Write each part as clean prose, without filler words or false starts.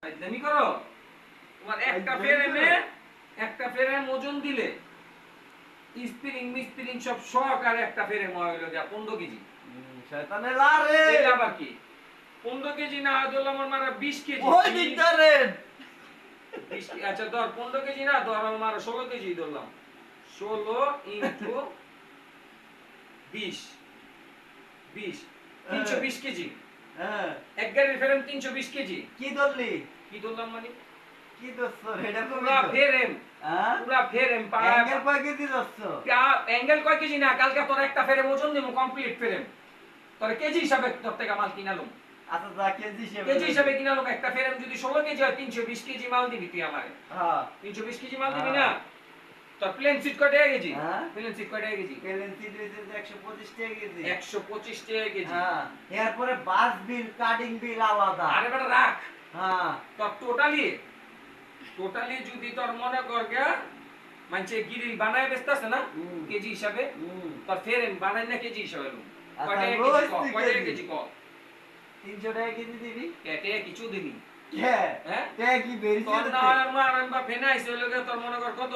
একদমই করো। তোমার একটা ফ্রেমের ওজন দিলে স্প্রিং মিস্প্রিং সব সহকারে একটা ফ্রেম হইলো যা 15 কেজি। শয়তানের লারে এটা আবার কি 15 কেজি না হয় ধরলাম আমার মারা 20 কেজি। ওই দিক ধরেন 20 আচ্ছা ধর 15 কেজি না ধর আমার মারা 16 কেজি ধরলাম। 16 ইনটু 20 20 320 কেজি। হ্যাঁ এক গাড়ির ফ্রেম 320 কেজি। কি ধরলি কি ধরলাম মানে কি ধরছ এটা তো পুরা ফ্রেম হ্যাঁ পুরা ফ্রেম অ্যাঙ্গেল কয় কেজি ধরছ অ্যাঙ্গেল কয় কেজি না কালকে তোর একটা ফ্রেম ওজন দিমু কমপ্লিট ফ্রেম তোর কেজি হিসাবে তোর থেকে মাল কিনালুম। আচ্ছা যা কেজি হিসাবে কিনালুম একটা ফ্রেম যদি 16 কেজি হয় 320 কেজি মাল দিবি তুই আমারে। হ্যাঁ 320 কেজি মাল দিবি না তোর প্লেন সিট কয় টাকা কেজি? হ্যাঁ প্লেন সিট কয় টাকা কেজি? প্লেন সিট হইছে 125 টাকা কেজি 125 টাকা কেজি। হ্যাঁ এরপরে বাস বিল কাটিং বিল আলাদা আরে বেটা রাখ হ্যাঁ তোর টোটালি যদি তোর মনে কর গা মানছে গ্রিল বানায় বেচতাছে না কেজি হিসাবে তোর ফ্রেম বানাই না কেজি হিসাবে লুম কয় টাকা কেজি কর 300 টাকা কেজি দিবি এতে কিছু দিবি হ্যাঁ হ্যাঁ টাকা কি বেরিয়ে তোর না হয় আর মার আনবা ফেনা আইছে হলো গা তোর মনে কর কত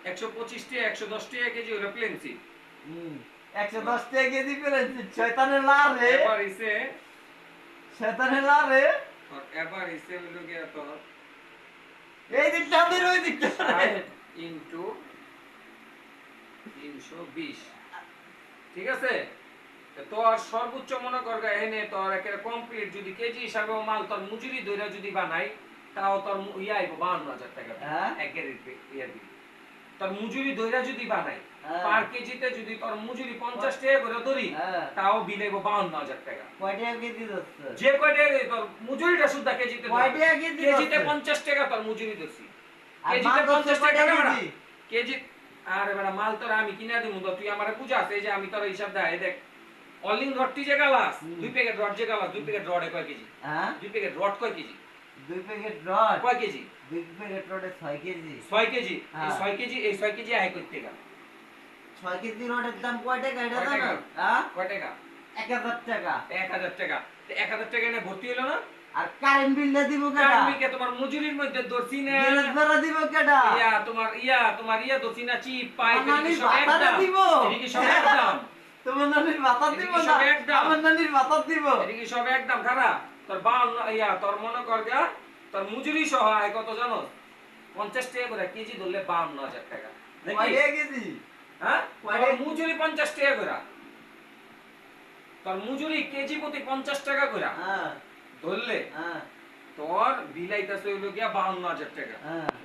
125 টাকা 110 টাকা কেজি হলো প্লেন সিট 110 টাকা কেজি পেরেছি শয়তানের লারে এবার ইসে শয়তানের লারে তোর এবার ইসে হলো গিয়া তোর এই দিকটা আমাদের ওই দিকটা ইনটু 320 ঠিক আছে তোর সর্বোচ্চ মনে কর গা এনে তোর একের কমপ্লিট যদি কেজি হিসাবে মাল তোর মজুরি ধইরা যদি বানাই তাও তোর ইয়া আইবো 52000 টাকা একের ইয়া দিবি তোর মজুরি ধইরা যদি বানাই পার কেজিতে যদি তোর মজুরি 50 টাকা করে ধরি তাও বিলেবো 52000 টাকা। কয় টাকা কেজি ধরছে যে কয় টাকা তোর মজুরিটা শুদ্ধা কেজিতে কয় টাকা কেজিতে 50 টাকা তোর মজুরি ধরছি কেজিতে 50 টাকা কেজি আরে বেটা মাল তোর আমি কিনা দিমু তো তুই আমারে বুঝাস এই যে আমি তোর হিসাব দেই দেখ অলিং রডটি যে গালাস 2 প্যাকেট রড যে গালাস 2 প্যাকেট রডে কয় কেজি? 2 প্যাকেট রড কয় কেজি? 2 প্যাকেট রড কয় কেজি? 2 প্যাকেট রডে 6 কেজি 6 কেজি এই 6 কেজি এই 6 কেজি আয় করতে গেল 6 কেজি রডের দাম কয় টাকা এটা জানো কয় টাকা? 1000 টাকা 1000 টাকা 1000 টাকা এনে ভর্তি হলো না আর কারেন্ট বিলটা দিব কেডা কারেন্ট বিল কে তোমার মজুরির মধ্যে দর্শি না বিল ভরা দিব কেডা তোমার দর্শি না চিপ পাই নানির ভাতা দিব এদিকে সব একদম তোমার নানির ভাতা দিব না আমার নানির ভাতা দিব এদিকে সব একদম খারাপ তোর 52 তোর মনে কর গা তোর মজুরি সহ আয় কত জানো 50 টাকা করে কেজি ধরলে 52000 টাকা কয় টাকা কেজি হ্যাঁ তোর মজুরি 50 টাকা করে তোর মজুরি কেজি প্রতি 50 টাকা করে ধরলে তোর বিলাইতেছে হইলো গিয়া 52000 টাকা